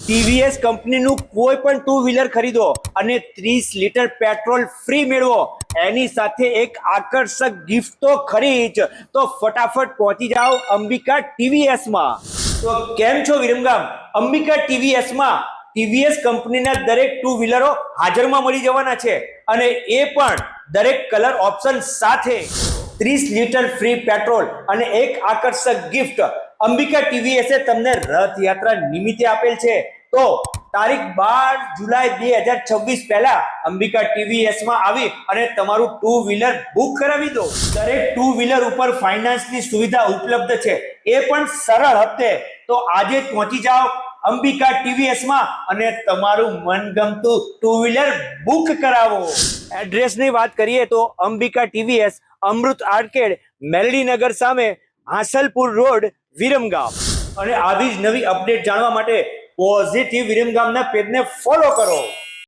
ટીવીએસ કંપનીનું કોઈ પણ ટુ વ્હીલર ખરીદો અને 30 લીટર પેટ્રોલ ફ્રી મેળવો, એની સાથે એક આકર્ષક ગિફ્ટ તો ખરી જ. તો ફટાફટ પહોંચી જાઓ અંબિકા ટીવીએસ માં. તો કેમ છો વિરમગામ? અંબિકા ટીવીએસ માં ટીવીએસ કંપનીના દરેક ટુ વ્હીલરો હાજરમાં મળી જવાના છે, અને એ પણ દરેક કલર ઓપ્શન સાથે. 30 લીટર ફ્રી પેટ્રોલ અને એક આકર્ષક ગિફ્ટ અંબિકા ટીવીએસે તમને રથયાત્રા નિમિત્તે આપેલ છે. તો તારીખ 12 જુલાઈ 2026 પહેલા અંબિકા ટીવીએસ માં આવી અને તમારું ટુ વ્હીલર બુક કરાવી દો. દરેક ટુ વ્હીલર ઉપર ફાઇનાન્સની સુવિધા ઉપલબ્ધ છે, એ પણ સરળ હપ્તે. તો આજે જ પહોંચી જાઓ અંબિકા ટીવીએસ માં અને તમારું મનગમતું ટુ વ્હીલર બુક કરાવો. એડ્રેસની વાત કરીએ તો અંબિકા ટીવીએસ, અમૃત આર્કેડ, મેલડીનગર સામે, હાંસલપુર રોડ, વિરમગામ. અને આવી જ નવી અપડેટ જાણવા માટે પોઝિટિવ વિરમગામના પેજને ફોલો કરો.